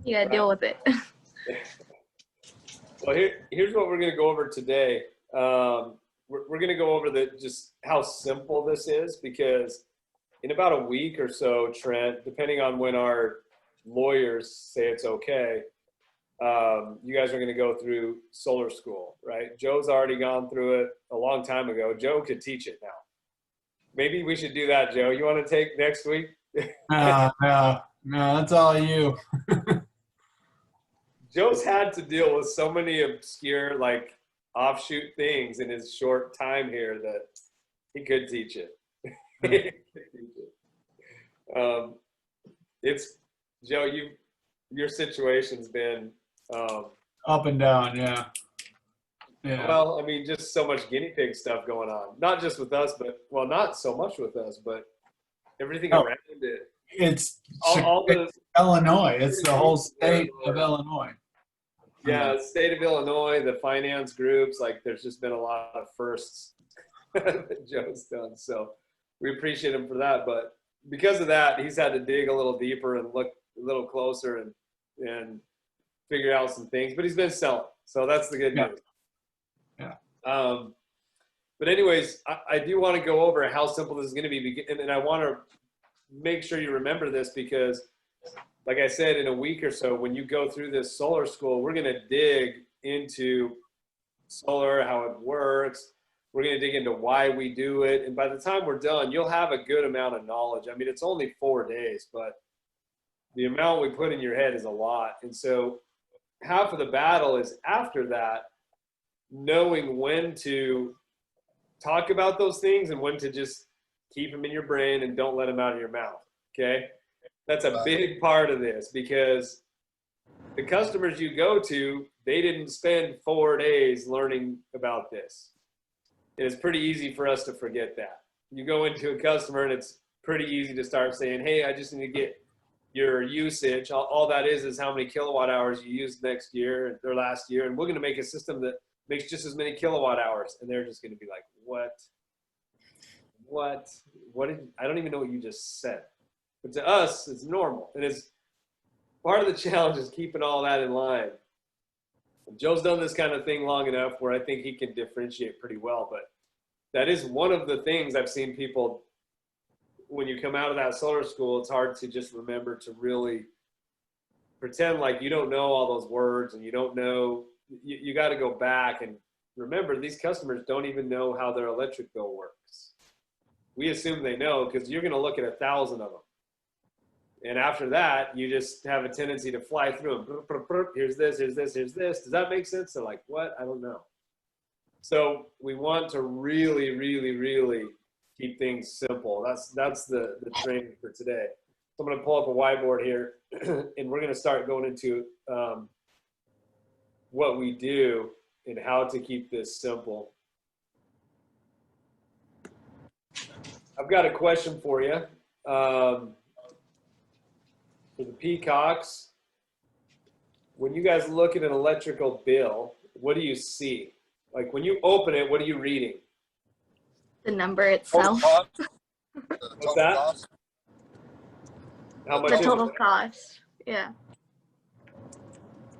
You gotta deal with it. Well, here's what we're going to go over today. We're going to go over just how simple this is, because in about a week or so, Trent, depending on when our lawyers say it's okay, you guys are going to go through solar school, right? Joe's already gone through it a long time ago. Joe could teach it now. Maybe we should do that, Joe. You want to take next week? No, that's all you. Joe's had to deal with so many obscure, like, offshoot things in his short time here that he could teach it. It's Joe. Your situation's been Up and down, yeah. well, I mean, just so much guinea pig stuff going on. Not just with us, but well, not so much with us, but everything around it. It's All the Illinois. It's the whole state of Illinois. Yeah, state of Illinois, the finance groups, like there's just been a lot of firsts that Joe's done. So we appreciate him for that. But because of that, he's had to dig a little deeper and look a little closer and figure out some things. But he's been selling. So that's the good news. Yeah. But anyways, I do want to go over how simple this is going to be. And I want to make sure you remember this, because like I said, in a week or so, when you go through this solar school, we're going to dig into solar, how it works. We're going to dig into why we do it. And by the time we're done, you'll have a good amount of knowledge. I mean, it's only 4 days, but the amount we put in your head is a lot. And so half of the battle is after that, knowing when to talk about those things and when to just keep them in your brain and don't let them out of your mouth. Okay. That's a big part of this, because the customers you go to, they didn't spend 4 days learning about this. And it's pretty easy for us to forget that. You go into a customer and it's pretty easy to start saying, hey, I just need to get your usage. All that is how many kilowatt hours you used next year or last year. And we're going to make a system that makes just as many kilowatt hours. And they're just going to be like, what? I don't even know what you just said. But to us, it's normal. And it's part of the challenge is keeping all that in line. Joe's done this kind of thing long enough where I think he can differentiate pretty well. But that is one of the things I've seen people, when you come out of that solar school, it's hard to just remember to really pretend like you don't know all those words and you don't know. You got to go back and remember, these customers don't even know how their electric bill works. We assume they know because you're going to look at 1,000 of them. And after that, you just have a tendency to fly through them. Here's this, here's this, here's this. Does that make sense? They're like, what? I don't know. So we want to really, really, really keep things simple. That's the training for today. So I'm going to pull up a whiteboard here, and we're going to start going into what we do and how to keep this simple. I've got a question for you. For the Peacocks, when you guys look at an electrical bill, what do you see? Like when you open it, what are you reading? The number itself. What's that? How much The is total it? cost. Yeah.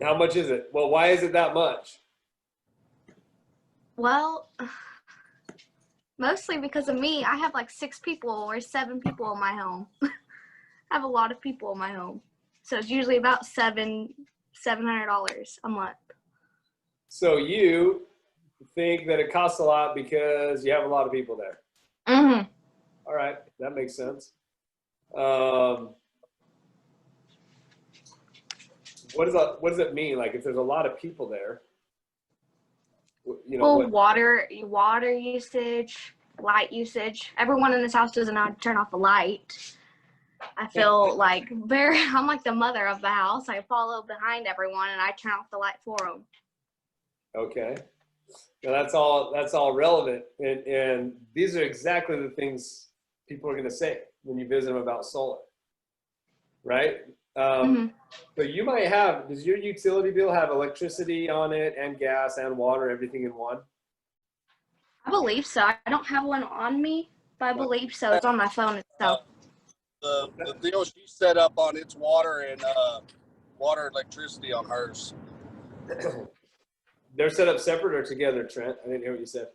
How much is it? Well, why is it that much? Well, mostly because of me. I have like 6 people or 7 people in my home. I have a lot of people in my home. So it's usually about $700 a month. So you think that it costs a lot because you have a lot of people there. Mm-hmm. All right, that makes sense. What does it mean? Like if there's a lot of people there, you know, Well, water usage, light usage. Everyone in this house doesn't know how to turn off a light. I feel like I'm like the mother of the house. I follow behind everyone and I turn off the light for them. Okay. Now that's all relevant. And these are exactly the things people are going to say when you visit them about solar, right? So you might have, does your utility bill have electricity on it and gas and water, everything in one? I believe so. I don't have one on me, but I believe so. It's on my phone itself. The deal she set up on its water and water and electricity on hers. They're set up separate or together, Trent? I didn't hear what you said.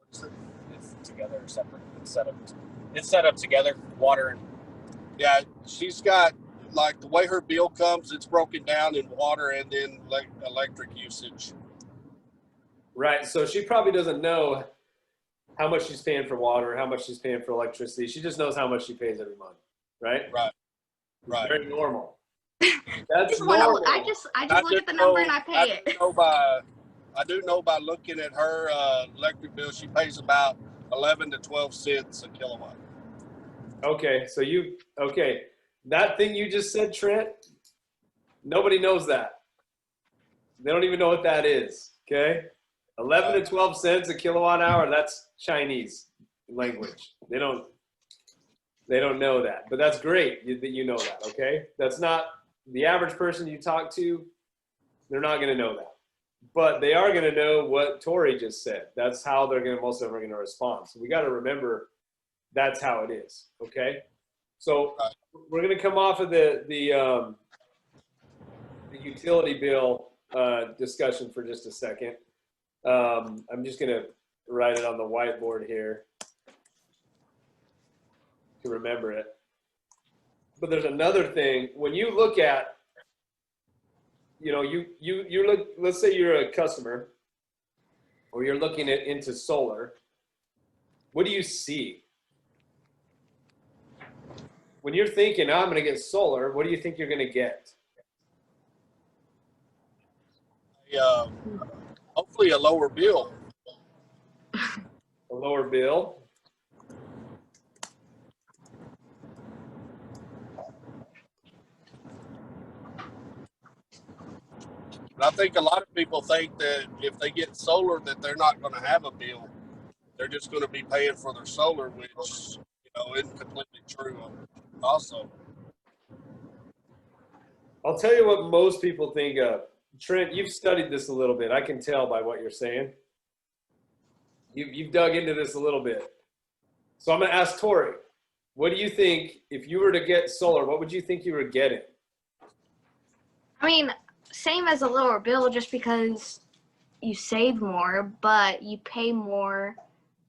It's together or separate. It's set up together. Water and Yeah, she's got, like, the way her bill comes, it's broken down in water and then electric usage. Right. So she probably doesn't know how much she's paying for water, how much she's paying for electricity. She just knows how much she pays every month. Right? Right. Very normal. That's I normal. just look at the number and I pay it. I do know by looking at her electric bill, she pays about 11 to 12 cents a kilowatt. Okay. So that thing you just said, Trent, nobody knows that. They don't even know what that is. Okay. 11 to 12 cents a kilowatt hour. That's Chinese language. They don't know that, but that's great that you know that. Okay. That's not the average person you talk to. They're not going to know that, but they are going to know what Tori just said. That's how most of them are going to respond. So we got to remember that's how it is. Okay. So we're going to come off of the utility bill discussion for just a second. I'm just going to write it on the whiteboard here to remember it. But there's another thing. When you look at, you look, let's say you're a customer or you're looking into solar. What do you see? When you're thinking, I'm going to get solar, what do you think you're going to get? Hopefully a lower bill. A lower bill. But I think a lot of people think that if they get solar that they're not going to have a bill. They're just going to be paying for their solar, which, isn't completely true also. I'll tell you what most people think of. Trent, you've studied this a little bit. I can tell by what you're saying. You've dug into this a little bit. So I'm going to ask Tori, what do you think if you were to get solar, what would you think you were getting? I mean, same as a lower bill just because you save more, but you pay more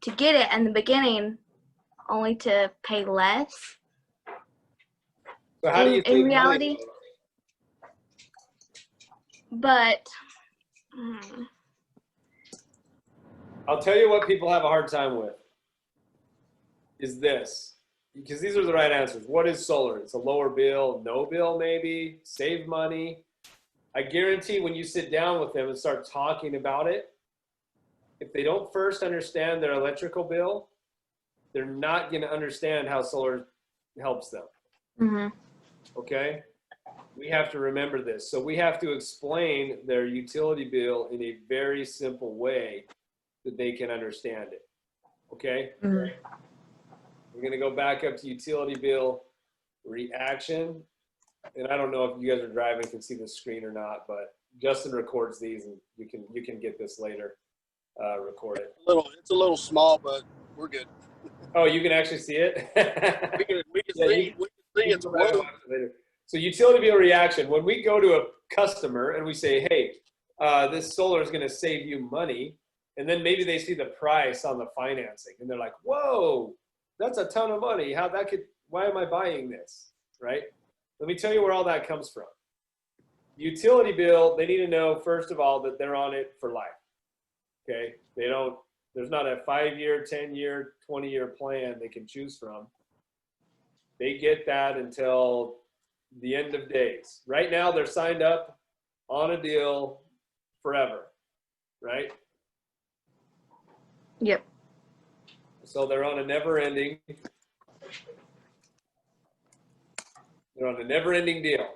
to get it in the beginning only to pay less. So how do you think in reality? But I'll tell you what people have a hard time with is this, because these are the right answers. What is solar? It's a lower bill, no bill maybe, save money. I guarantee when you sit down with them and start talking about it, if they don't first understand their electrical bill, they're not going to understand how solar helps them. mm-hmm. Okay? We have to remember this. So we have to explain their utility bill in a very simple way that they can understand it. Okay? Mm-hmm. We're going to go back up to utility bill reaction. And I don't know if you guys are driving and can see the screen or not, but Justin records these and you can get this later, record it. It's a little small, but we're good. Oh, you can actually see it? we can see it's blue. So utility bill reaction, when we go to a customer and we say, hey, this solar is going to save you money, and then maybe they see the price on the financing and they're like, whoa, that's a ton of money. Why am I buying this, right? Let me tell you where all that comes from. Utility bill, they need to know, first of all, that they're on it for life, okay? There's not a 5-year, 10-year, 20-year plan they can choose from. They get that until the end of days. Right now, they're signed up on a deal forever, right? Yep. So they're on a never-ending deal.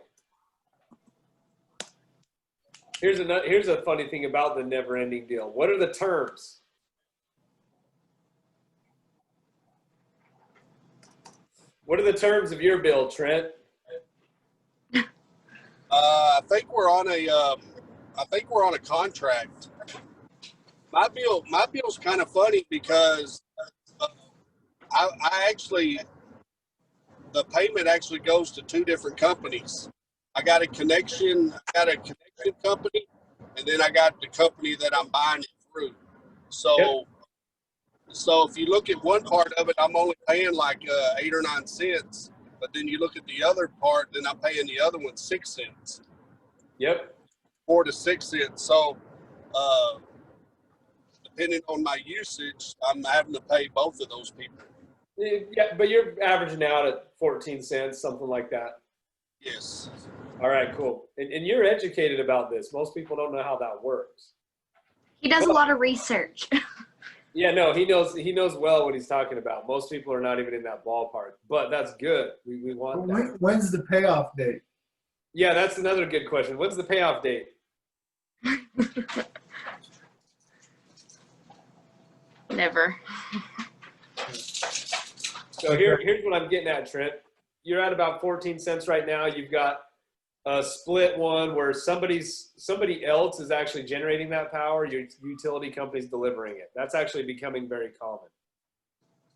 Here's a funny thing about the never-ending deal. What are the terms? What are the terms of your bill, Trent? I think we're on a contract. My bill's kind of funny because I actually the payment actually goes to two different companies. I got a connection company, and then I got the company that I'm buying it through. So, so if you look at one part of it, I'm only paying like 8 or 9 cents. But then you look at the other part, then I'm paying the other one 6 cents. Yep. 4 to 6 cents. So, depending on my usage, I'm having to pay both of those people. Yeah, but you're averaging out at 14 cents, something like that. Yes. All right, cool. And you're educated about this. Most people don't know how that works. He does a lot of research. Yeah, no, he knows well what he's talking about. Most people are not even in that ballpark, but that's good. We want that. When's the payoff date? Yeah, that's another good question. When's the payoff date? Never. So here's what I'm getting at, Trent. You're at about 14 cents right now. You've got a split one where somebody else is actually generating that power. Your utility company's delivering it. That's actually becoming very common.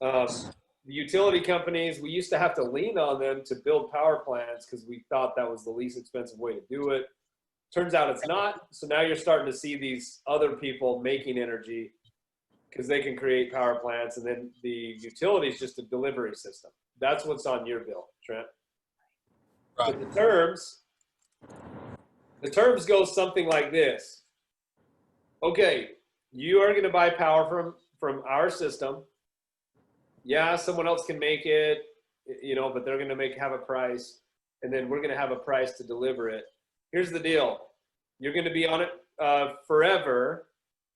The utility companies, we used to have to lean on them to build power plants because we thought that was the least expensive way to do it. Turns out it's not. So now you're starting to see these other people making energy because they can create power plants, and then the utility is just a delivery system. That's what's on your bill, Trent. Right. But the terms go something like this. Okay, you are going to buy power from our system. Yeah, someone else can make it, but they're going to have a price, and then we're going to have a price to deliver it. Here's the deal. You're going to be on it forever,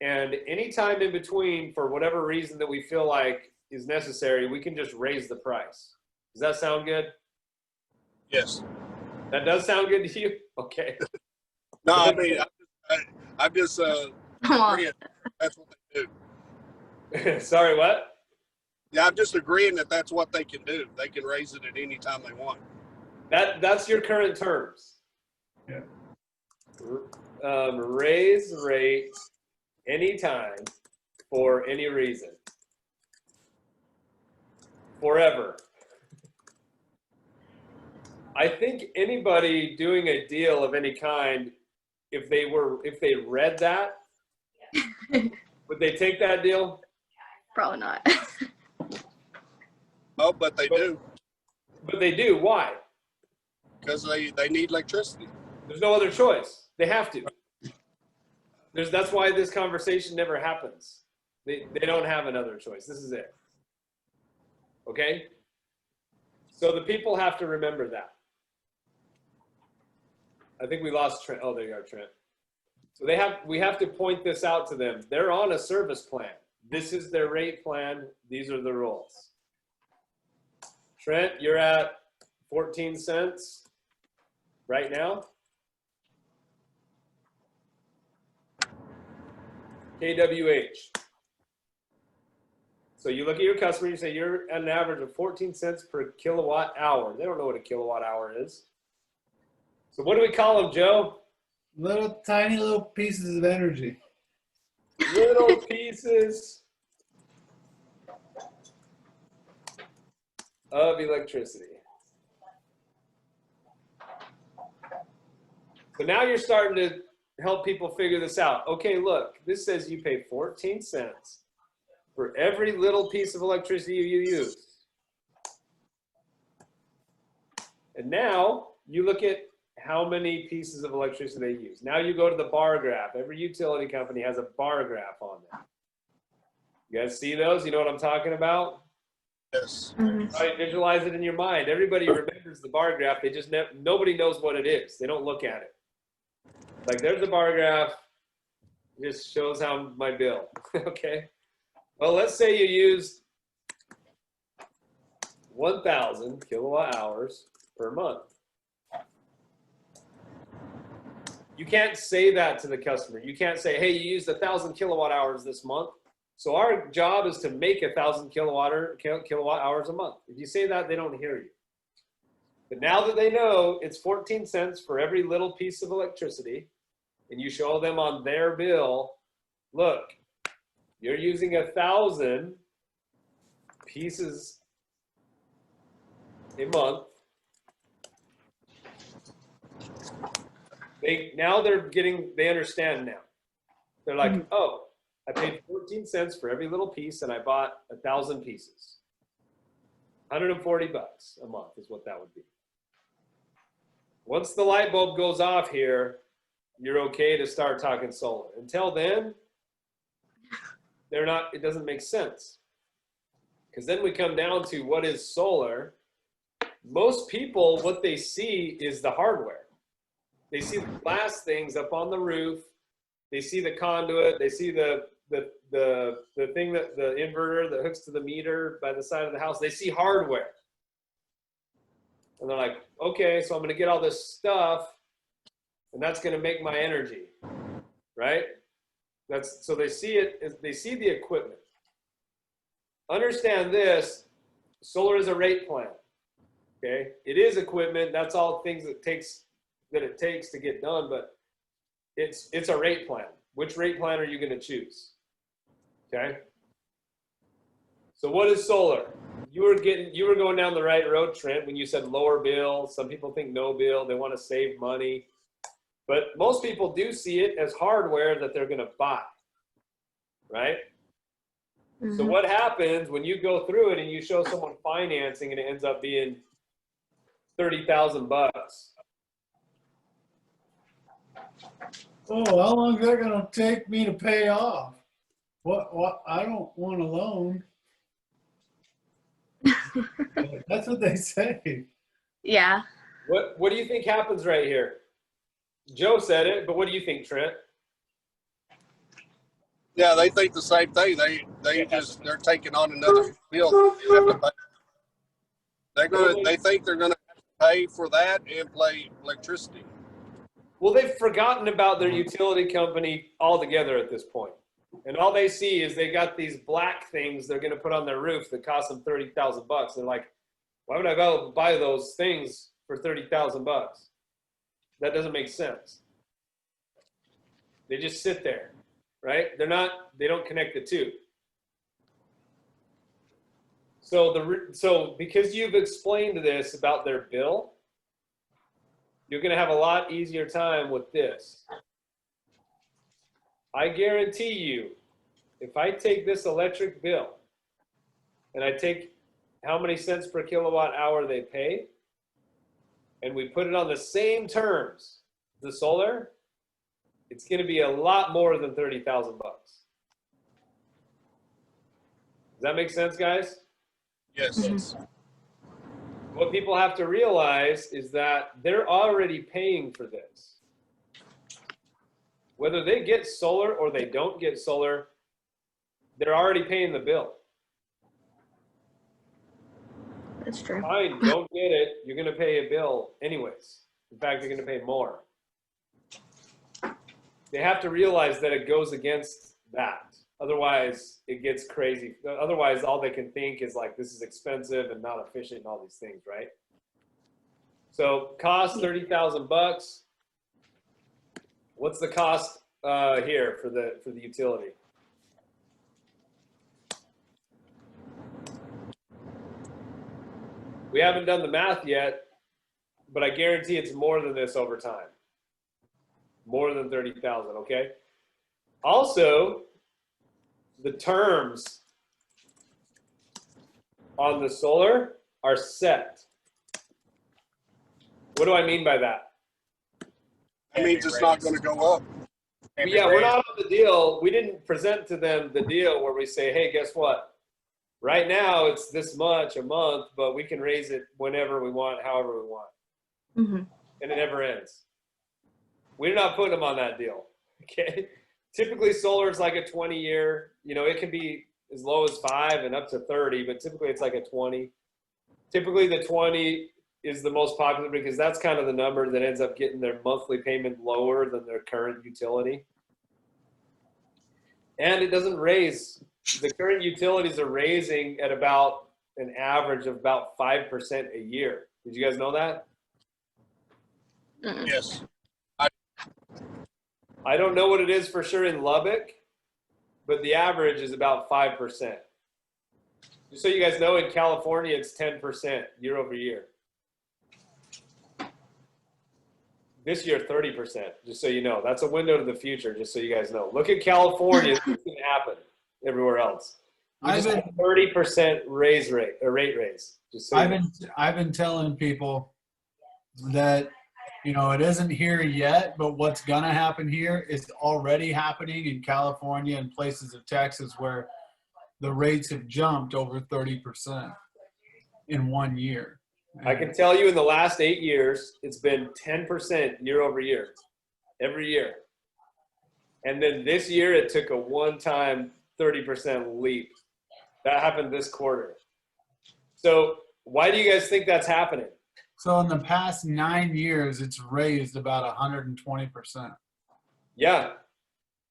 and anytime in between, for whatever reason that we feel like is necessary, we can just raise the price. Does that sound good? Yes. That does sound good to you? Okay. No, I mean, I'm just Come on. agreeing that's what they do. Sorry, what? Yeah, I'm just agreeing that that's what they can do. They can raise it at any time they want. That's your current terms. Yeah. Raise rate anytime for any reason. Forever. I think anybody doing a deal of any kind, if they read that, would they take that deal? Probably not. Oh, but they do, But they do. Why? because they need electricity. There's no other choice. They have to. That's why this conversation never happens. They don't have another choice. This is it. Okay? So the people have to remember that. I think we lost Trent. Oh, there you are, Trent. So we have to point this out to them. They're on a service plan. This is their rate plan. These are the rules. Trent, you're at 14 cents right now. kWh. So you look at your customer, you say you're at an average of 14 cents per kilowatt hour. They don't know what a kilowatt hour is. So what do we call them, Joe? Tiny little pieces of energy. Little pieces of electricity. So now you're starting to help people figure this out. Okay, look, this says you pay 14 cents for every little piece of electricity you use. And now you look at how many pieces of electricity they use. Now you go to the bar graph. Every utility company has a bar graph on them. You guys see those? You know what I'm talking about? Yes. Mhm. All right, visualize it in your mind. Everybody remembers the bar graph. They just nobody knows what it is. They don't look at it. Like there's the bar graph. It just shows how my bill. Okay. Well, let's say you used 1,000 kilowatt hours per month. You can't say that to the customer. You can't say, hey, you used 1,000 kilowatt hours this month. So our job is to make 1,000 kilowatt hours a month. If you say that, they don't hear you. But now that they know it's 14 cents for every little piece of electricity, and you show them on their bill, look, you're using 1,000 pieces a month. They understand now. They're like, oh, I paid 14 cents for every little piece and I bought 1,000 pieces. 140 bucks a month is what that would be. Once the light bulb goes off here, you're okay to start talking solar. Until then, it doesn't make sense. Because then we come down to what is solar. Most people, what they see is the hardware. They see the glass things up on the roof. They see the conduit. They see the thing that the inverter that hooks to the meter by the side of the house. They see hardware. And they're like, okay, so I'm going to get all this stuff and that's going to make my energy, right? So they see it, they see the equipment. Understand this, solar is a rate plan, okay? It is equipment, that's all things that it takes to get done, but it's a rate plan. Which rate plan are you going to choose? Okay. So what is solar? You were going down the right road, Trent, when you said lower bill. Some people think no bill. They want to save money. But most people do see it as hardware that they're going to buy, right? Mm-hmm. So what happens when you go through it and you show someone financing and it ends up being 30,000 bucks? Oh, how long is that going to take me to pay off? What? I don't want a loan. That's what they say. Yeah. What do you think happens right here? Joe said it, but what do you think, Trent? Yeah, they think the same thing. They're taking on another bill. They think they're gonna have to pay for that and pay electricity. Well, they've forgotten about their utility company altogether at this point. And all they see is they got these black things they're going to put on their roof that cost them 30,000 bucks. They're like, why would I go buy those things for 30,000 bucks? That doesn't make sense. They just sit there, right? They don't connect the two. So because you've explained this about their bill, you're going to have a lot easier time with this. I guarantee you, if I take this electric bill and I take how many cents per kilowatt hour they pay, and we put it on the same terms, the solar, it's going to be a lot more than 30,000 bucks. Does that make sense, guys? Yes. Mm-hmm. What people have to realize is that they're already paying for this. Whether they get solar or they don't get solar, they're already paying the bill. That's true. Fine, don't get it. You're going to pay a bill anyways. In fact, you're going to pay more. They have to realize that it goes against that. Otherwise, it gets crazy. Otherwise, all they can think is like, this is expensive and not efficient and all these things, right? So cost 30,000 bucks. What's the cost here for the utility? We haven't done the math yet, but I guarantee it's more than this over time. More than 30,000, okay? Also, the terms on the solar are set. What do I mean by that? It means it's not going to go up. Yeah, we're not on the deal. We didn't present to them the deal where we say, hey, guess what? Right now it's this much a month, but we can raise it whenever we want, however we want. Mm-hmm. And it never ends. We're not putting them on that deal, okay? Typically solar is like a 20-year, it can be as low as 5 and up to 30, but typically it's like a 20. Typically the 20 is the most popular because that's kind of the number that ends up getting their monthly payment lower than their current utility. And it doesn't raise. The current utilities are raising at about an average of about 5% a year. Did you guys know that? Yes. I don't know what it is for sure in Lubbock, but the average is about 5%. Just so you guys know, in California, it's 10% year over year. This year, 30%, just so you know. That's a window to the future, just so you guys know. Look at California. This can happen everywhere else. We just had 30% rate raise. Just so you know. I've been telling people that, you know, it isn't here yet, but what's gonna happen here is already happening in California and places of Texas where the rates have jumped over 30% in 1 year. I can tell you in the last 8 years, it's been 10% year over year, every year. And then this year, it took a one-time 30% leap. That happened this quarter. So why do you guys think that's happening? So in the past 9 years, it's raised about 120%. Yeah,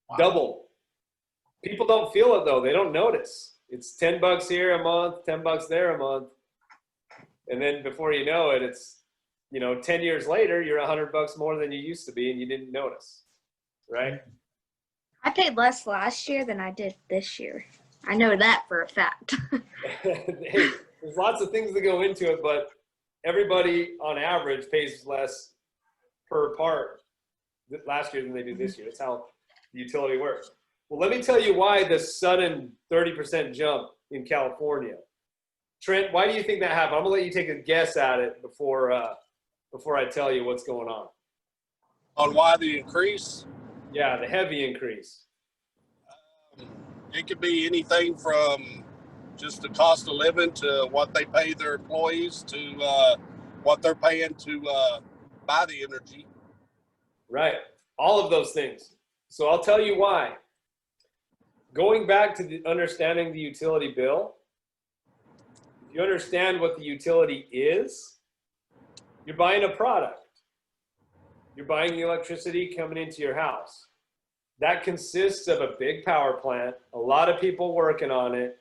Wow. double. People don't feel it though. They don't notice. It's $10 here a month, $10 there a month. And then before you know it, it's, you know, 10 years later, you're $100 more than you used to be and you didn't notice, right? I paid less last year than I did this year. I know that for a fact. Hey, there's lots of things that go into it, but everybody on average pays less per part last year than they do this year. That's how the utility works. Well, let me tell you why the sudden 30% jump in California. Trent, why do you think that happened? I'm gonna let you take a guess at it before I tell you what's going on. On why the increase? Yeah, the heavy increase. It could be anything from just the cost of living to what they pay their employees to what they're paying to buy the energy. Right. All of those things. So I'll tell you why. Going back to understanding the utility bill, if you understand what the utility is, you're buying a product. You're buying the electricity coming into your house. That consists of a big power plant, a lot of people working on it,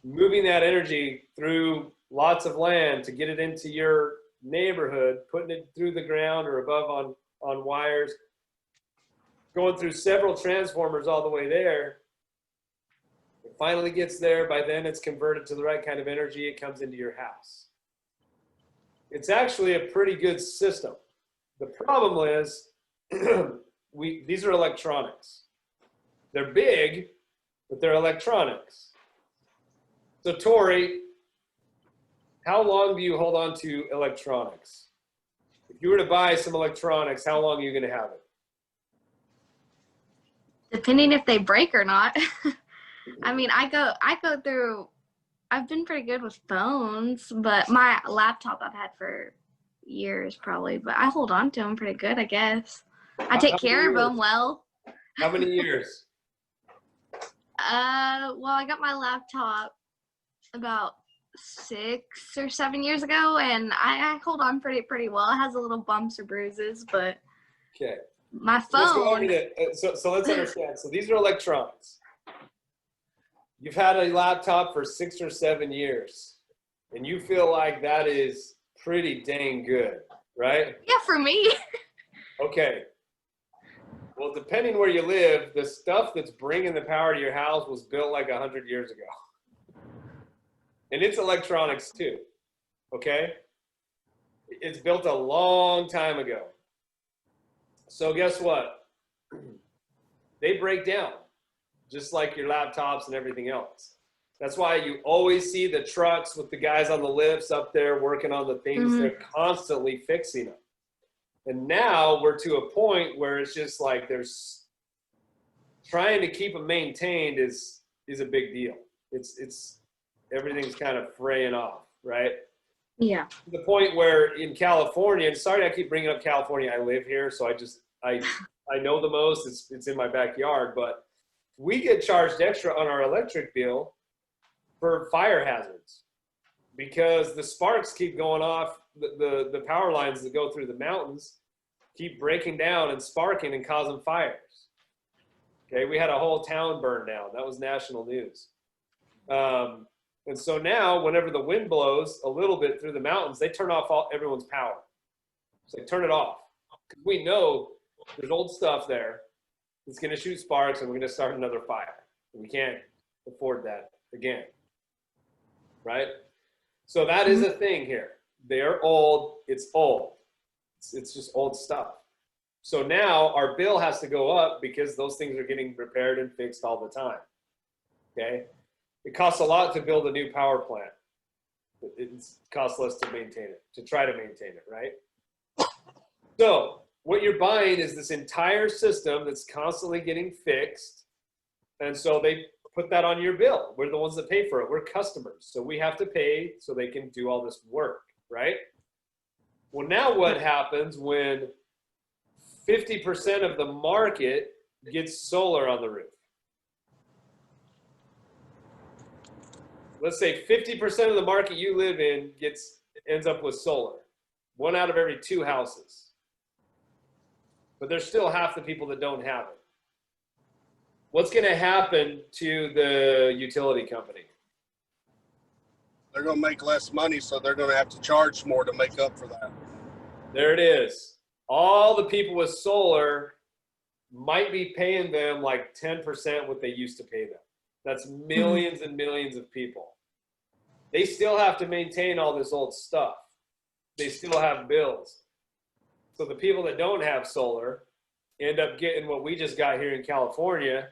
moving that energy through lots of land to get it into your neighborhood, putting it through the ground or above on wires, going through several transformers all the way there. It finally gets there. By then it's converted to the right kind of energy. It comes into your house. It's actually a pretty good system. The problem is these are electronics. They're big, but they're electronics. So Tori, how long do you hold on to electronics? If you were to buy some electronics, how long are you going to have it? Depending if they break or not. I mean, I go through, I've been pretty good with phones, but my laptop I've had for years probably, but I hold on to them pretty good, I guess. I take care of them well. How many years? Well, I got my laptop about 6 or 7 years ago, and I hold on pretty well. It has a little bumps or bruises, but Okay. my Let's go over phone. so let's understand. So these are electronics. You've had a laptop for 6 or 7 years, and you feel like that is pretty dang good, right? Yeah, for me. Okay. Well, depending where you live, the stuff that's bringing the power to your house was built like 100 years ago. And it's electronics too, okay? It's built a long time ago. So guess what? They break down, just like your laptops and everything else. That's why you always see the trucks with the guys on the lifts up there working on the things. Mhm. They're constantly fixing them. And now we're to a point where it's just like there's trying to keep them maintained is a big deal. It's everything's kind of fraying off, right? Yeah. To the point where in California, and sorry I keep bringing up California, I live here, so I know the most. It's in my backyard, but we get charged extra on our electric bill for fire hazards because the sparks keep going off. The power lines that go through the mountains keep breaking down and sparking and causing fires. Okay, we had a whole town burn down. That was national news. And so now, whenever the wind blows a little bit through the mountains, they turn off everyone's power. So they turn it off. Because we know there's old stuff there that's going to shoot sparks and we're going to start another fire. We can't afford that again. right? So that is a thing here. They're old. It's old. It's just old stuff. So now our bill has to go up because those things are getting repaired and fixed all the time. Okay? It costs a lot to build a new power plant. It costs less to maintain it, to try to maintain it, right? So what you're buying is this entire system that's constantly getting fixed. And so they put that on your bill. We're the ones that pay for it. We're customers. So we have to pay so they can do all this work, right? Well, now what happens when 50% of the market gets solar on the roof? Let's say 50% of the market you live in ends up with solar. 1 out of every 2 houses. But there's still half the people that don't have it. What's going to happen to the utility company? They're going to make less money, so they're going to have to charge more to make up for that. There it is. All the people with solar might be paying them like 10% what they used to pay them. That's millions and millions of people. They still have to maintain all this old stuff. They still have bills. So the people that don't have solar end up getting what we just got here in California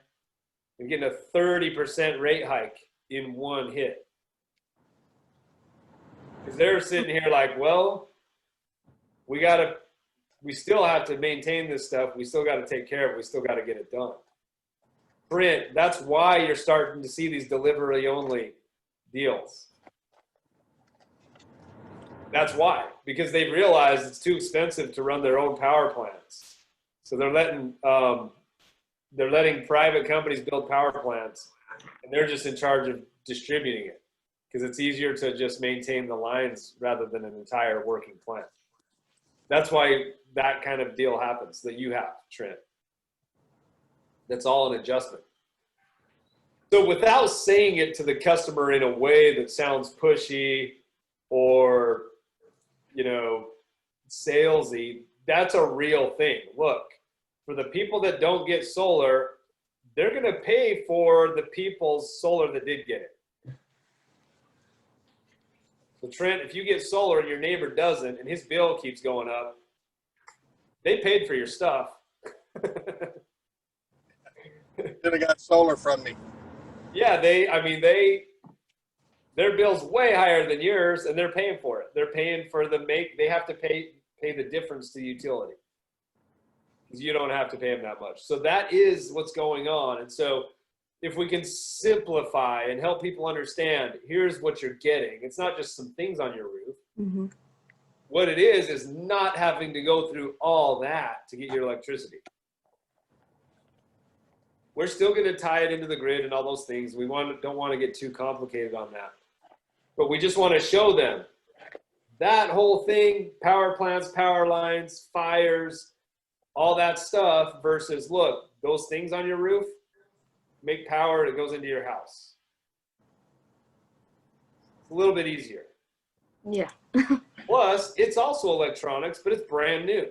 and getting a 30% rate hike in one hit. Because they're sitting here like, well, we still have to maintain this stuff. We still got to take care of it. We still got to get it done. Brent, that's why you're starting to see these delivery only deals. That's why, because they've realized it's too expensive to run their own power plants. So they're letting private companies build power plants, and they're just in charge of distributing it because it's easier to just maintain the lines rather than an entire working plant. That's why that kind of deal happens that you have, Trent. That's all an adjustment. So without saying it to the customer in a way that sounds pushy or, salesy, that's a real thing. Look, for the people that don't get solar, they're going to pay for the people's solar that did get it. So Trent, if you get solar and your neighbor doesn't and his bill keeps going up, they paid for your stuff. Should have got solar from me. Yeah, their bill's way higher than yours, and they're paying for it. They're paying for they have to pay the difference to the utility. Because you don't have to pay them that much. So that is what's going on. And so if we can simplify and help people understand, here's what you're getting. It's not just some things on your roof. Mm-hmm. What it is not having to go through all that to get your electricity. We're still going to tie it into the grid and all those things. We don't want to get too complicated on that. But we just want to show them that whole thing, power plants, power lines, fires, all that stuff versus, look, those things on your roof make power that goes into your house. It's a little bit easier. Yeah. Plus, it's also electronics, but it's brand new.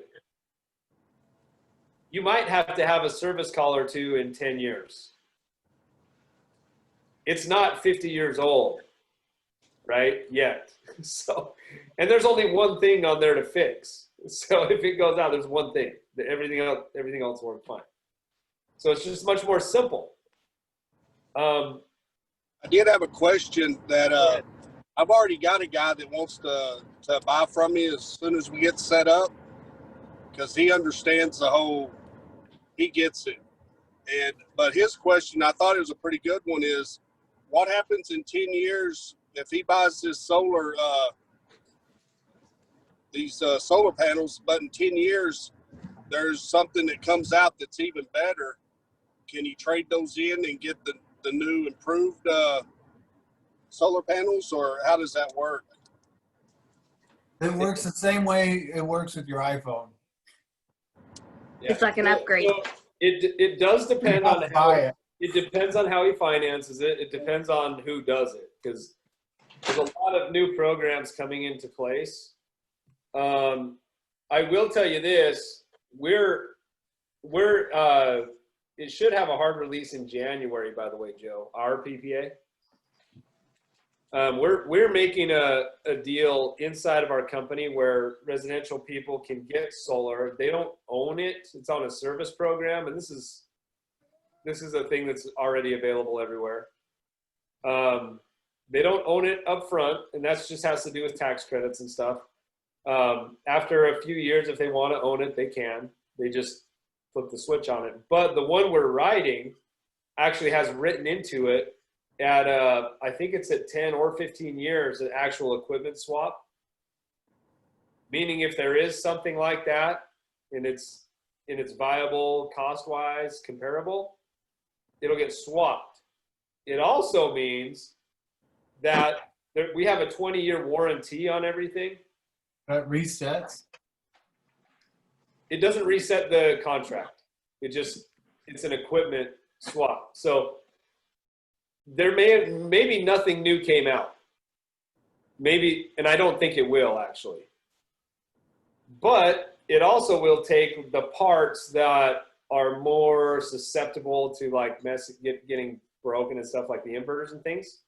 You might have to have a service call or two in 10 years. It's not 50 years old, right, yet. So, and there's only one thing on there to fix. So if it goes out, there's one thing. Everything else works fine. So it's just much more simple. I did have a question that I've already got a guy that wants to buy from me as soon as we get set up because he understands the whole, he gets it. But his question, I thought it was a pretty good one, is what happens in 10 years if he buys this solar, these solar panels, but in 10 years, there's something that comes out that's even better. Can he trade those in and get the new improved solar panels, or how does that work? It works the same way it works with your iPhone. Yeah. It's like an upgrade. So it does depend You on have to how buy it. it depends on how he finances it. It depends on who does it because there's a lot of new programs coming into place. I will tell you this: it should have a hard release in January. By the way, Joe, our PPA. We're making a deal inside of our company where residential people can get solar. They don't own it. It's on a service program, and this is a thing that's already available everywhere. They don't own it up front, and that just has to do with tax credits and stuff. After a few years, if they want to own it, they can. They just flip the switch on it. But the one we're writing actually has written into it at I think it's at 10 or 15 years, an actual equipment swap. Meaning if there is something like that and it's viable, cost-wise, comparable, it'll get swapped. It also means that we have a 20-year warranty on everything. That resets. It doesn't reset the contract. It's an equipment swap. So there maybe nothing new came out. Maybe, and I don't think it will actually. But it also will take the parts that are more susceptible to like getting broken and stuff, like the inverters and things,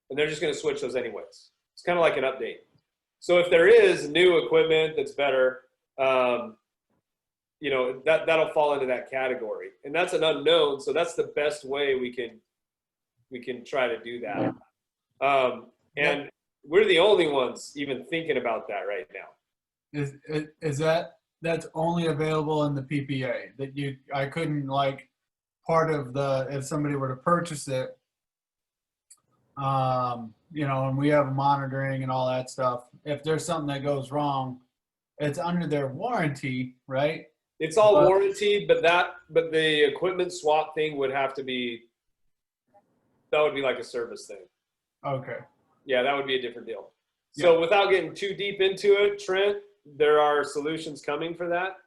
and they're just going to switch those anyways. It's kind of like an update. So if there is new equipment that's better, you know, that'll fall into that category, and that's an unknown. So that's the best way we can try to do that. And we're the only ones even thinking about that right now. Is that's only available in the PPA, that I couldn't, like, part of if somebody were to purchase it, you know, and we have monitoring and all that stuff, if there's something that goes wrong, it's under their warranty, right? It's all warranted, but the equipment swap thing would have to be, that would be like a service thing. Okay. Yeah, that would be a different deal. So without getting too deep into it, Trent, there are solutions coming for that.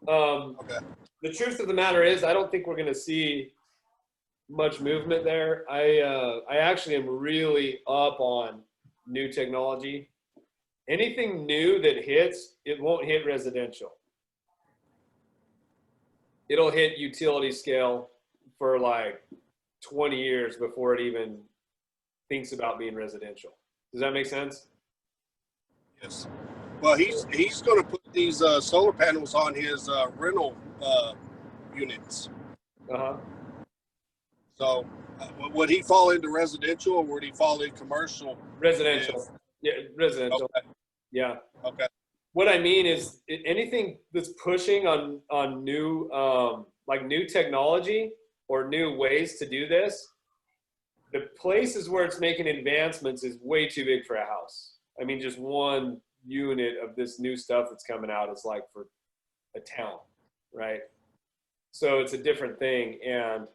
Okay. The truth of the matter is, I don't think we're going to see much movement there. I actually am really up on new technology. Anything new that hits, it won't hit residential. It'll hit utility scale for like 20 years before it even thinks about being residential. Does that make sense? Yes. Well, he's going to put these solar panels on his rental units. Uh-huh. So would he fall into residential, or would he fall in commercial? Residential. Yeah, residential. Okay. Yeah. Okay. What I mean is anything that's pushing on new like new technology or new ways to do this, the places where it's making advancements is way too big for a house. I mean, just one unit of this new stuff that's coming out is like for a town, right? So it's a different thing, and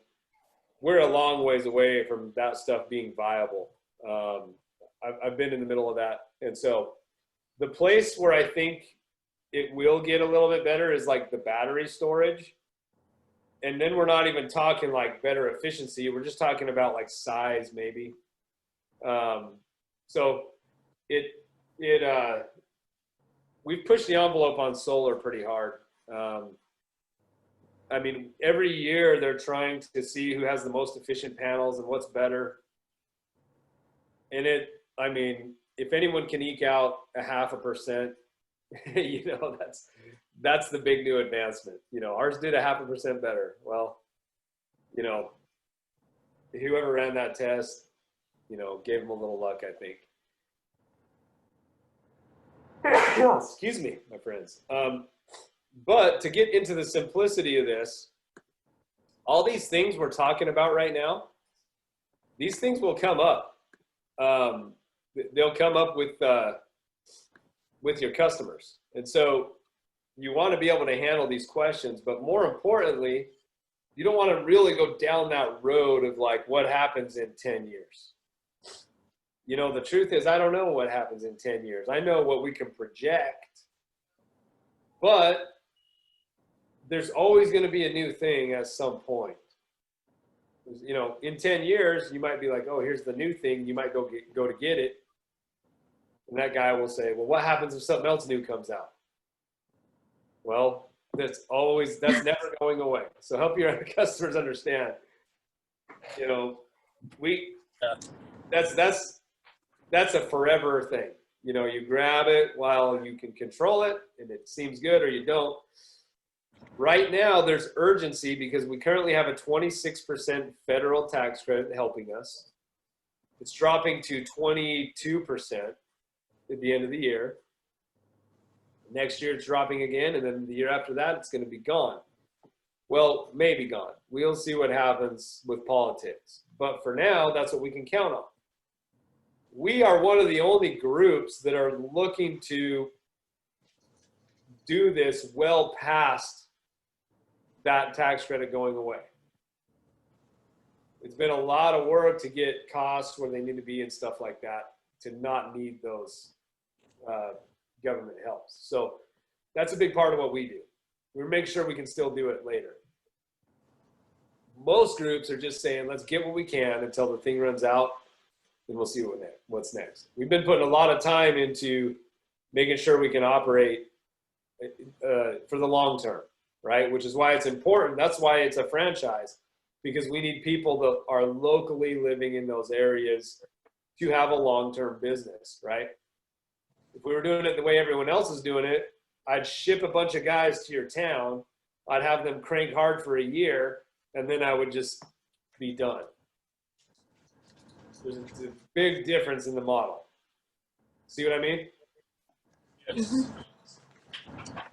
we're a long ways away from that stuff being viable. I've been in the middle of that, and so the place where I think it will get a little bit better is like the battery storage. And then we're not even talking like better efficiency. We're just talking about like size maybe. So we've pushed the envelope on solar pretty hard. I mean, every year they're trying to see who has the most efficient panels and what's better. And I mean, if anyone can eke out 0.5%, you know, that's the big new advancement. You know, ours did 0.5% better. Well, you know, whoever ran that test, you know, gave them a little luck, I think. Excuse me, my friends. But to get into the simplicity of this, all these things we're talking about right now, these things will come up. They'll come up with your customers. And so you want to be able to handle these questions, but more importantly, you don't want to really go down that road of like what happens in 10 years. You know, the truth is, I don't know what happens in 10 years. I know what we can project, but there's always going to be a new thing at some point. You know, in 10 years, you might be like, oh, here's the new thing. You might go to get it. And that guy will say, well, what happens if something else new comes out? Well, that's never going away. So help your customers understand, you know, that's a forever thing. You know, you grab it while you can control it and it seems good, or you don't. Right now, there's urgency because we currently have a 26% federal tax credit helping us. It's dropping to 22% at the end of the year. Next year, it's dropping again, and then the year after that, it's going to be gone. Well, maybe gone. We'll see what happens with politics. But for now, that's what we can count on. We are one of the only groups that are looking to do this well past that tax credit going away. It's been a lot of work to get costs where they need to be and stuff like that to not need those government helps. So that's a big part of what we do. We make sure we can still do it later. Most groups are just saying, let's get what we can until the thing runs out, and we'll see what's next. We've been putting a lot of time into making sure we can operate for the long term, right? Which is why it's important. That's why it's a franchise, because we need people that are locally living in those areas to have a long-term business, right? If we were doing it the way everyone else is doing it, I'd ship a bunch of guys to your town, I'd have them crank hard for a year, and then I would just be done. There's a big difference in the model. See what I mean? Yes.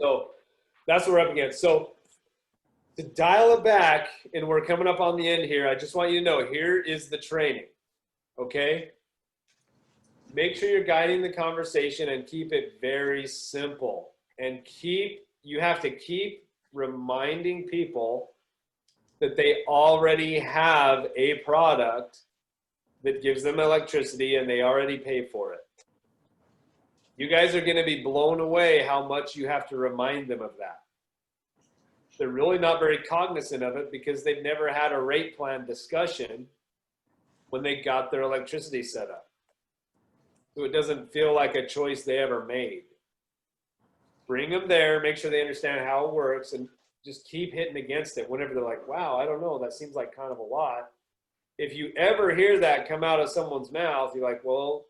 So that's what we're up against. So to dial it back, and we're coming up on the end here, I just want you to know, here is the training, okay? Make sure you're guiding the conversation and keep it very simple. And you have to keep reminding people that they already have a product that gives them electricity and they already pay for it. You guys are going to be blown away how much you have to remind them of that. They're really not very cognizant of it because they've never had a rate plan discussion when they got their electricity set up. So it doesn't feel like a choice they ever made. Bring them there, make sure they understand how it works, and just keep hitting against it whenever they're like, wow, I don't know, that seems like kind of a lot. If you ever hear that come out of someone's mouth, you're like, well,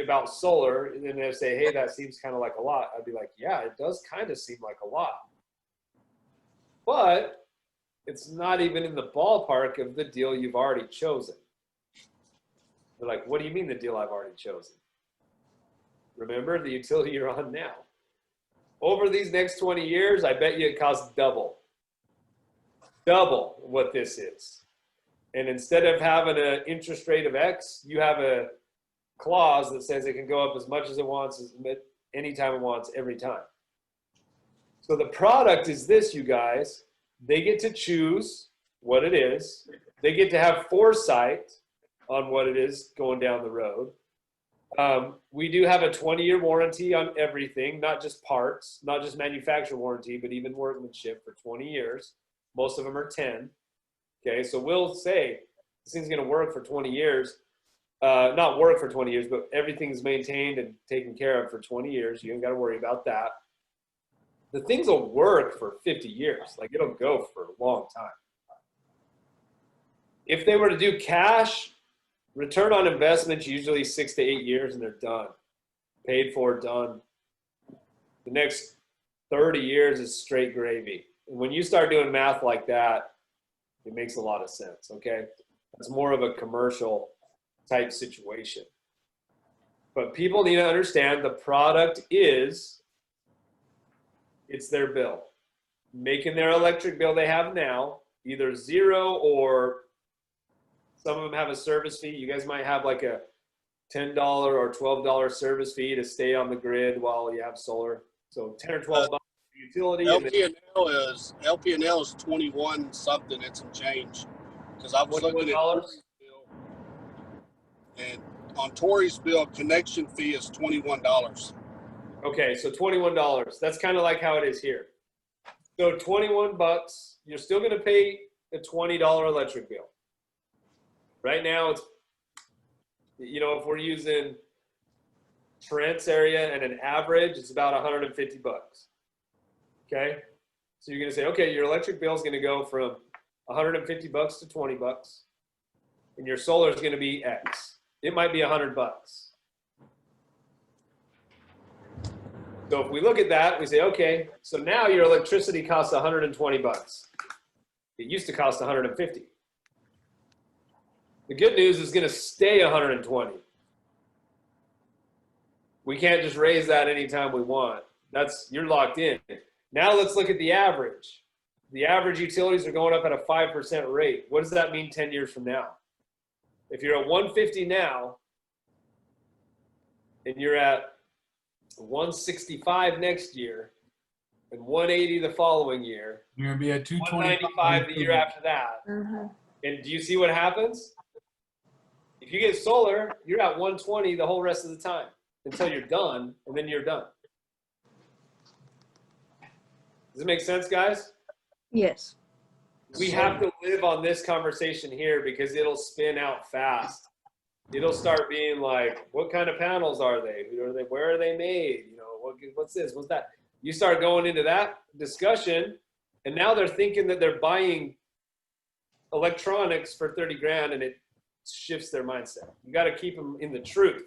about solar, and then they say, hey, that seems kind of like a lot. I'd be like, yeah, it does kind of seem like a lot. But it's not even in the ballpark of the deal you've already chosen. They're like, what do you mean the deal I've already chosen? Remember the utility you're on now. Over these next 20 years, I bet you it costs double what this is. And instead of having an interest rate of X, you have a clause that says it can go up as much as it wants, anytime it wants, every time. So the product is this, you guys. They get to choose what it is. They get to have foresight on what it is going down the road. We do have a 20-year warranty on everything, not just parts, not just manufacturer warranty, but even workmanship for 20 years. Most of them are 10. Okay, so we'll say this thing's going to work for 20 years. Not work for 20 years, but everything's maintained and taken care of for 20 years. You ain't got to worry about that. The things will work for 50 years. Like, it'll go for a long time. If they were to do cash, return on investment, usually 6 to 8 years, and they're done. Paid for, done. The next 30 years is straight gravy. And when you start doing math like that, it makes a lot of sense, okay? It's more of a commercial type situation. But people need to understand the product is, it's their bill. Making their electric bill they have now, either zero or some of them have a service fee. You guys might have like a $10 or $12 service fee to stay on the grid while you have solar. So 10 or 12 bucks for utility. LP&L is 21 something and some change. Because I was looking at $21. And on Tori's bill, connection fee is $21. Okay, so $21. That's kind of like how it is here. So 21 bucks, you're still going to pay a $20 electric bill. Right now, it's, you know, if we're using Trent's area and an average, it's about 150 bucks. Okay? So you're going to say, okay, your electric bill is going to go from 150 bucks to 20 bucks. and your solar is going to be X. It might be $100. So if we look at that, we say, okay, so now your electricity costs $120. It used to cost 150. The good news is going to stay 120. We can't just raise that anytime we want. You're locked in. Now let's look at the average. The average utilities are going up at a 5% rate. What does that mean 10 years from now? If you're at 150 now, and you're at 165 next year, and 180 the following year, You're gonna be at 195 the year after that. Mm-hmm. And do you see what happens? If you get solar, you're at 120 the whole rest of the time until you're done, and then you're done. Does it make sense, guys? Yes. We have to live on this conversation here because it'll spin out fast. It'll start being like, what kind of panels are they? Who are they? Where are they made? You know, what's this? What's that? You start going into that discussion, and now they're thinking that they're buying electronics for 30 grand, and it shifts their mindset. You got to keep them in the truth.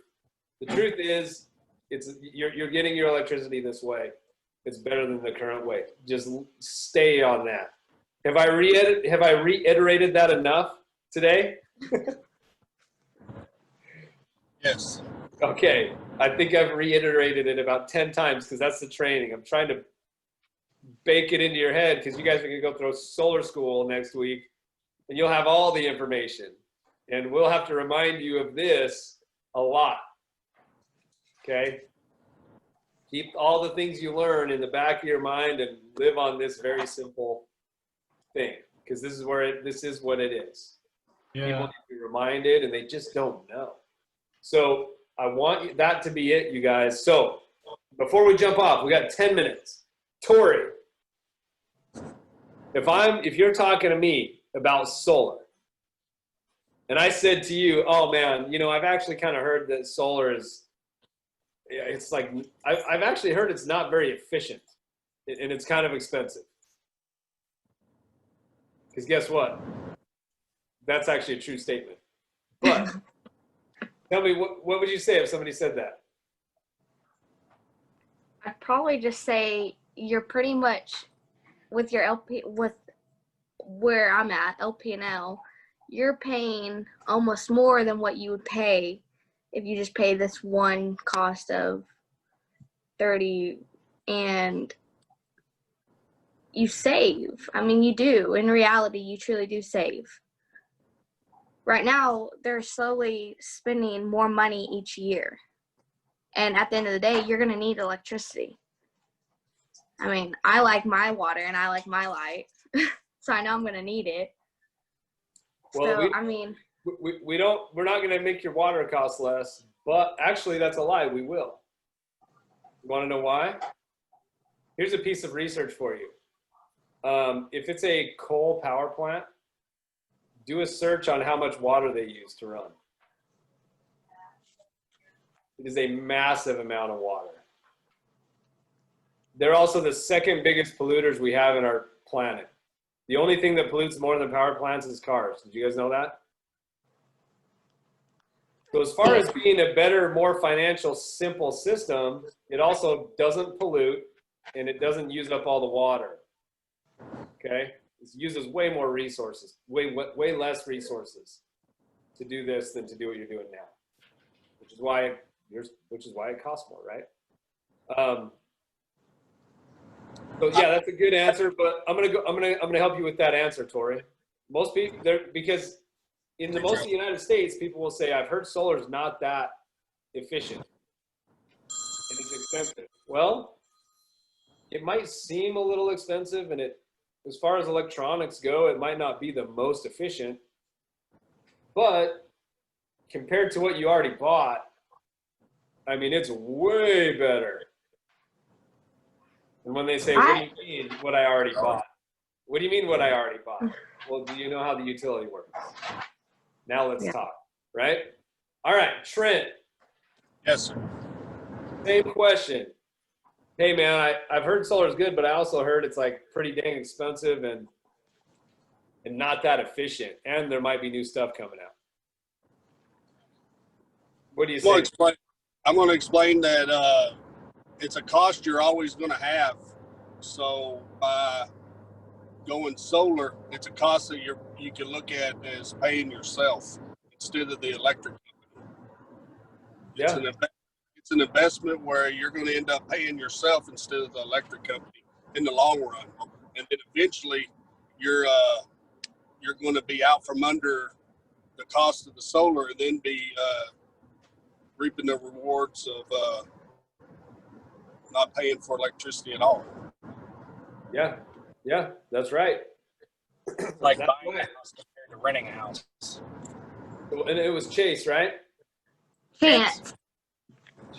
The truth is, you're getting your electricity this way. It's better than the current way. Just stay on that. Have I reiterated that enough today? Yes. Okay, I think I've reiterated it about 10 times because that's the training. I'm trying to bake it into your head because you guys are going to go through solar school next week and you'll have all the information. And we'll have to remind you of this a lot. Okay? Keep all the things you learn in the back of your mind and live on this very simple thing because this is what it is. Yeah. People need to be reminded and they just don't know. So I want that to be it, you guys. So before we jump off, we got 10 minutes. Tori, if you're talking to me about solar, and I said to you, oh man, you know, I've actually kind of heard that solar is, it's like, I've actually heard it's not very efficient and it's kind of expensive. Because guess what? That's actually a true statement. But tell me, what would you say if somebody said that? I'd probably just say you're pretty much with your LP, with where I'm at, LP&L, you're paying almost more than what you would pay if you just pay this one cost of 30 and you save. I mean, you do. In reality, you truly do save. Right now, they're slowly spending more money each year. And at the end of the day, you're going to need electricity. I mean, I like my water and I like my light, so I know I'm going to need it. Well, So, I mean, we're not going to make your water cost less, but actually that's a lie. We will. You want to know why? Here's a piece of research for you. If it's a coal power plant, do a search on how much water they use to run. It is a massive amount of water. They're also the second biggest polluters we have in our planet. The only thing that pollutes more than power plants is cars. Did you guys know that? So as far as being a better, more financial, simple system, it also doesn't pollute and it doesn't use up all the water. Okay? It uses way more resources, way less resources to do this than to do what you're doing now, which is why it costs more, right? So yeah, that's a good answer, but I'm gonna help you with that answer, Tori. Most people, because in most of the United States, people will say, I've heard solar is not that efficient and it's expensive. Well, it might seem a little expensive, and as far as electronics go, it might not be the most efficient, but compared to what you already bought, I mean, it's way better. And when they say, what do you mean what I already bought? What do you mean what I already bought? Well, do you know how the utility works? Now let's talk, right? All right, Trent. Yes, sir. Same question. Hey man, I've heard solar is good, but I also heard it's like pretty dang expensive and not that efficient. And there might be new stuff coming out. What do you I'm gonna say? explain. I'm going to explain that it's a cost you're always going to have. So by going solar, it's a cost that you can look at as paying yourself instead of the electric company. It's Yeah. it's an investment where you're going to end up paying yourself instead of the electric company in the long run, and then eventually you're going to be out from under the cost of the solar, and then be reaping the rewards of not paying for electricity at all. Yeah. Yeah. That's right. Like That's buying a right. house compared to renting a house. And it was Chase, right? Chance.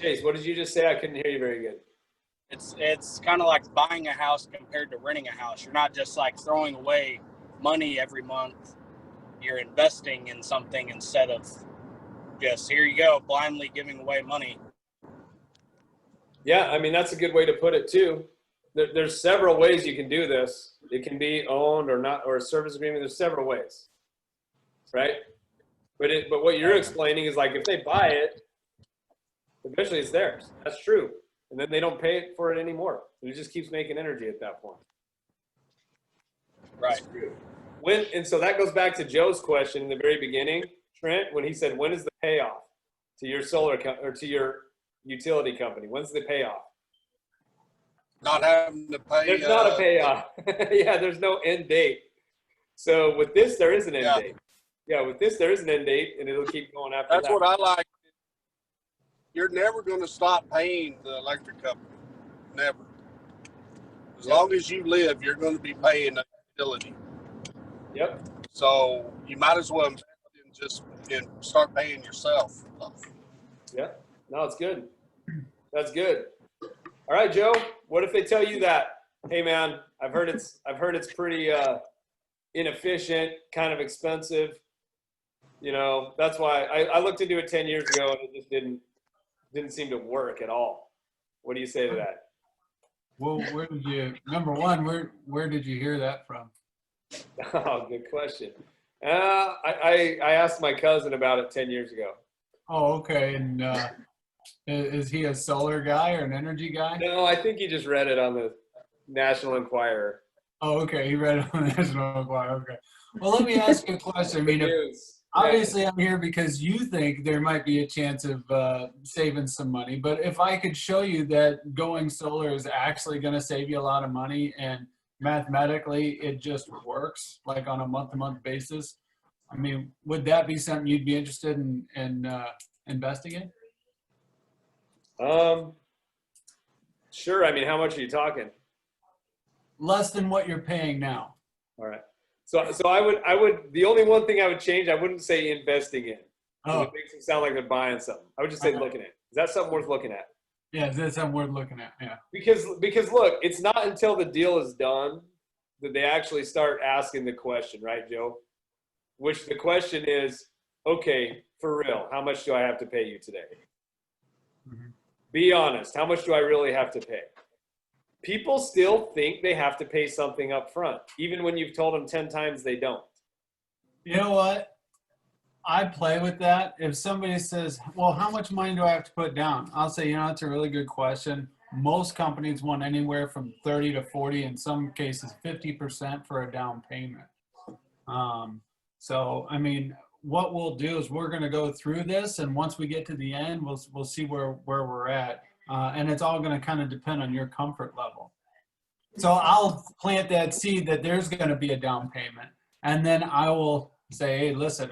Chase, what did you just say? I couldn't hear you very good. It's kind of like buying a house compared to renting a house. You're not just like throwing away money every month. You're investing in something instead of just, here you go, blindly giving away money. Yeah, I mean, that's a good way to put it too. There's several ways you can do this. It can be owned or not, or a service agreement. There's several ways, right? But what you're explaining is like if they buy it, eventually it's theirs. That's true. And then they don't pay for it anymore. It just keeps making energy at that point. Right. That's true. And so that goes back to Joe's question in the very beginning, Trent, when he said, when is the payoff to your or to your utility company? When's the payoff? Not having to pay. There's not a payoff. Yeah, there's no end date. So with this, there is an end date. Yeah, with this, there is an end date, and it'll keep going after That's that. what I like. You're never going to stop paying the electric company. Never. As long as you live, you're going to be paying the utility. Yep. So you might as well invest and start paying yourself. Yeah. No, it's good. That's good. All right, Joe. What if they tell you that? Hey, man, I've heard it's pretty inefficient, kind of expensive. You know, that's why I looked into it 10 years ago, and it just didn't seem to work at all. What do you say to that? Well, where did you hear that from? Oh, good question. I asked my cousin about it 10 years ago. Oh, okay. And is he a solar guy or an energy guy? No, I think he just read it on the National Enquirer. Oh, okay. He read it on the National Enquirer. Okay. Well, let me ask you a question. I mean, obviously I'm here because you think there might be a chance of saving some money, but if I could show you that going solar is actually going to save you a lot of money and mathematically it just works like on a month-to-month basis, I mean, would that be something you'd be interested in investing in? Sure. I mean, how much are you talking? Less than what you're paying now. All right. So I would, the only one thing I would change, I wouldn't say investing in. Oh, It makes it sound like they're buying something. I would just say Okay. looking at. Is that something worth looking at? yeah, that's something worth looking at. Yeah. Because look, it's not until the deal is done that they actually start asking the question, right, Joe? Which the question is, okay, for real, how much do I have to pay you today? Mhm. Be honest, how much do I really have to pay? People still think they have to pay something up front, even when you've told them 10 times they don't. You know what? I play with that. If somebody says, well, how much money do I have to put down? I'll say, that's a really good question. Most companies want anywhere from 30 to 40, in some cases 50% for a down payment. So, I mean, what we'll do is we're going to go through this, and once we get to the end, we'll see where we're at. And it's all going to kind of depend on your comfort level. So I'll plant that seed that there's going to be a down payment. And then I will say, hey, listen,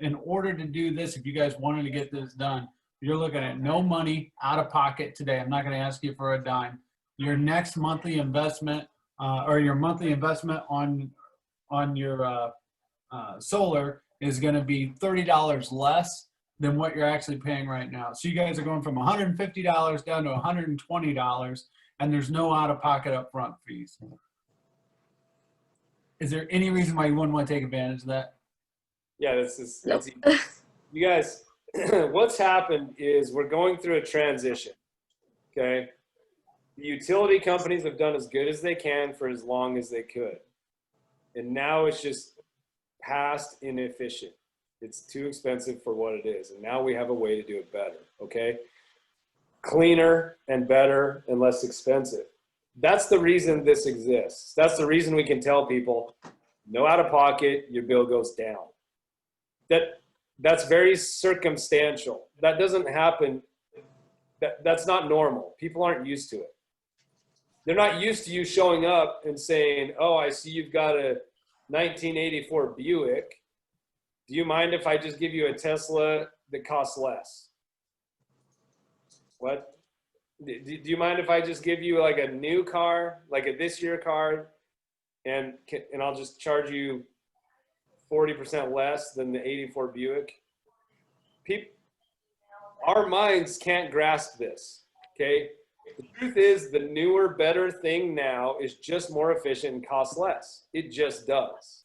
in order to do this, if you guys wanted to get this done, you're looking at no money out of pocket today. I'm not going to ask you for a dime. Your next monthly investment or your monthly investment on your solar is going to be $30 less than what you're actually paying right now. So you guys are going from $150 down to $120, and there's no out-of-pocket upfront fees. Is there any reason why you wouldn't want to take advantage of that? Yeah, that's you guys, what's happened is we're going through a transition, okay? The utility companies have done as good as they can for as long as they could. And now it's just past inefficient. It's too expensive for what it is. And now we have a way to do it better, okay? Cleaner and better and less expensive. That's the reason this exists. That's the reason we can tell people, no out of pocket, your bill goes down. That's very circumstantial. That doesn't happen. That's not normal. People aren't used to it. They're not used to you showing up and saying, oh, I see you've got a 1984 Buick. Do you mind if I just give you a Tesla that costs less? What? Do you mind if I just give you like a new car, like a this year car, and I'll just charge you 40% less than the 84 Buick? Our minds can't grasp this, okay? The truth is the newer, better thing now is just more efficient and costs less. It just does.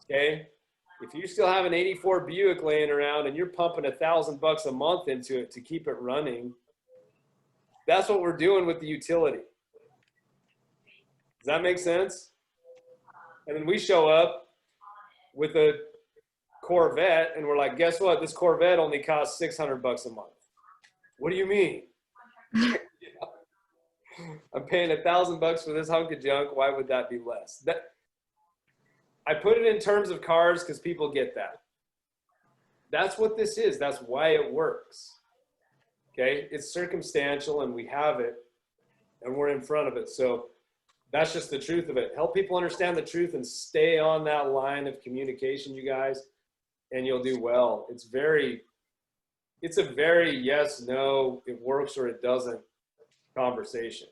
Okay? If you still have an 84 Buick laying around and you're pumping $1,000 a month into it to keep it running, that's what we're doing with the utility. Does that make sense? And then we show up with a Corvette and we're like, guess what? This Corvette only costs $600 a month. What do you mean? I'm paying $1,000 for this hunk of junk. Why would that be less? I put it in terms of cars because people get that. That's what this is. That's why it works. Okay? It's circumstantial and we have it and we're in front of it. So that's just the truth of it. Help people understand the truth and stay on that line of communication, you guys, and you'll do well. It's a very yes, no, it works or it doesn't conversation.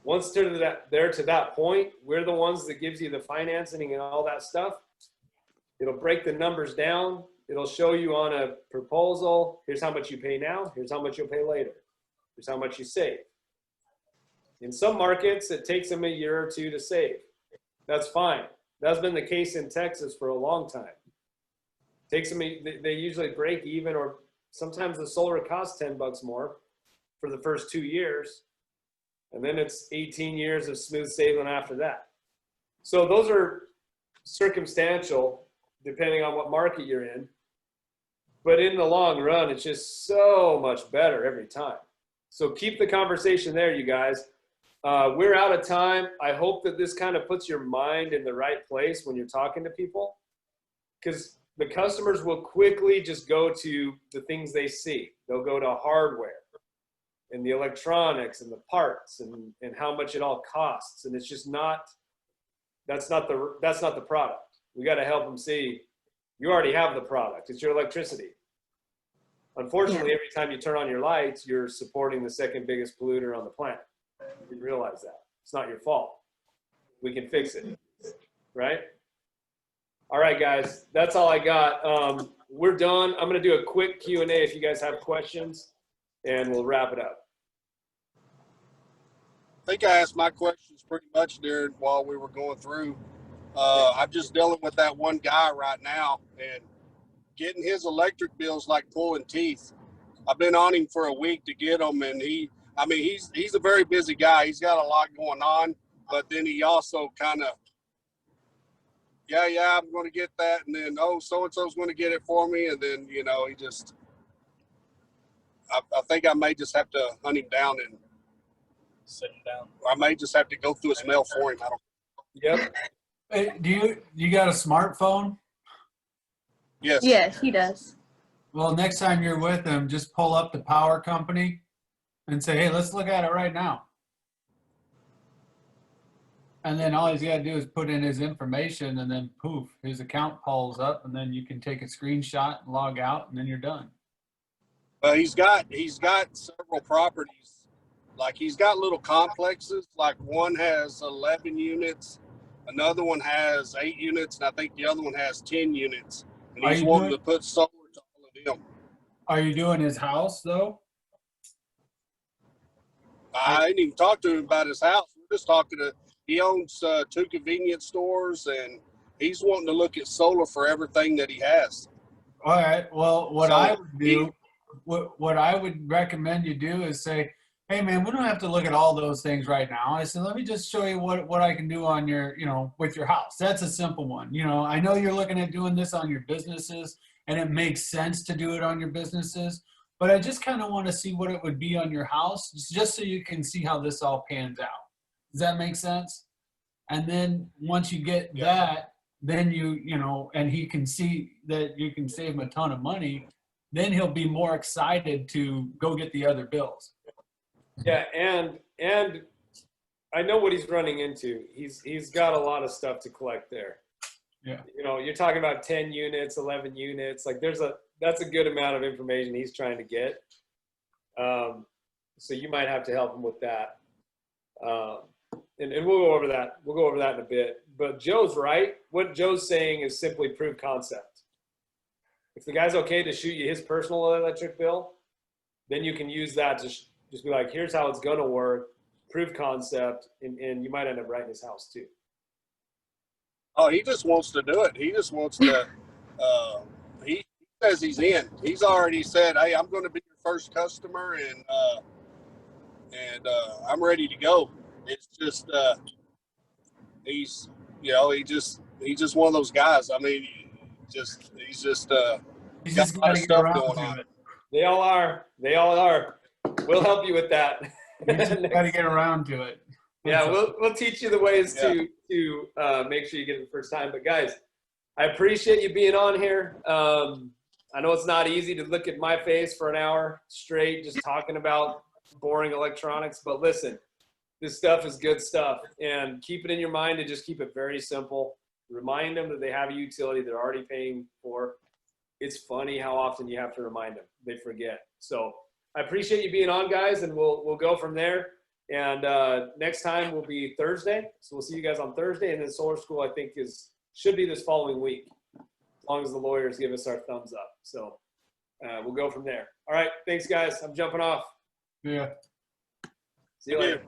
Once to that point, we're the ones that gives you the financing and all that stuff. It'll break the numbers down. It'll show you on a proposal, here's how much you pay now, here's how much you'll pay later. Here's how much you save. In some markets, it takes them a year or two to save. That's fine. That's been the case in Texas for a long time. Takes them, they usually break even, or sometimes the solar costs $10 more for the first 2 years. And then it's 18 years of smooth sailing after that. So those are circumstantial, depending on what market you're in. But in the long run, it's just so much better every time. So keep the conversation there, you guys. We're out of time. I hope that this kind of puts your mind in the right place when you're talking to people, because the customers will quickly just go to the things they see. They'll go to hardware and the electronics and the parts and how much it all costs. And it's just not, that's not the product. We got to help them see you already have the product. It's your electricity. Unfortunately, every time you turn on your lights, you're supporting the second biggest polluter on the planet. You didn't realize that. It's not your fault. We can fix it, right? All right, guys, that's all I got. We're done. I'm going to do a quick Q&A if you guys have questions, and we'll wrap it up. I think I asked my questions pretty much during while we were going through. I'm just dealing with that one guy right now, and getting his electric bills like pulling teeth. I've been on him for a week to get them, and he's a very busy guy. He's got a lot going on, but then he also kind of, yeah, I'm going to get that, and then so-and-so's going to get it for me, and then he just. I think I may just have to hunt him down and sit him down. I may just have to go through his mail for him. I don't. Yep. Hey, do you got a smartphone? Yes. Yes, he does. Well, next time you're with him, just pull up the power company and say, hey, let's look at it right now. And then all he's got to do is put in his information, and then poof, his account pulls up, and then you can take a screenshot and log out, and then you're done. He's got several properties. Like he's got little complexes. Like one has 11 units, another one has 8 units, and I think the other one has 10 units. And he's wanting to put solar to all of them. Are you doing his house though? I didn't even talk to him about his house. We're just talking to. He owns 2 convenience stores, and he's wanting to look at solar for everything that he has. All right. Well, what I would recommend you do is say, hey man, we don't have to look at all those things right now. I said, let me just show you what I can do on your, with your house. That's a simple one. I know you're looking at doing this on your businesses and it makes sense to do it on your businesses, but I just kind of want to see what it would be on your house just so you can see how this all pans out. Does that make sense? And then once you get that, then and he can see that you can save him a ton of money, then he'll be more excited to go get the other bills. Yeah, and I know what he's running into. He's got a lot of stuff to collect there. Yeah. You're talking about 10 units, 11 units. Like that's a good amount of information he's trying to get. So you might have to help him with that. And we'll go over that. We'll go over that in a bit. But Joe's right. What Joe's saying is simply prove concept. If the guy's okay to shoot you his personal electric bill, then you can use that to just be like, here's how it's going to work, prove concept, and you might end up writing his house too. Oh, he just wants to do it. He just wants to. He says he's in. He's already said, "Hey, I'm going to be your first customer, and I'm ready to go." It's just he's just one of those guys. I mean, he's just He's got a lot got of to get stuff around going to on. it. They all are. They all are. We'll help you with that. He's got to get around to it. Yeah, we'll teach you the ways Yeah. to make sure you get it the first time. But guys, I appreciate you being on here. I know it's not easy to look at my face for an hour straight just talking about boring electronics, but listen, this stuff is good stuff. And keep it in your mind and just keep it very simple. Remind them that they have a utility they're already paying for. It's funny how often you have to remind them. They forget. So I appreciate you being on, guys, and we'll go from there. And next time will be Thursday. So we'll see you guys on Thursday. And then Solar School, I think, should be this following week, as long as the lawyers give us our thumbs up. So we'll go from there. All right. Thanks, guys. I'm jumping off. Yeah. See you later.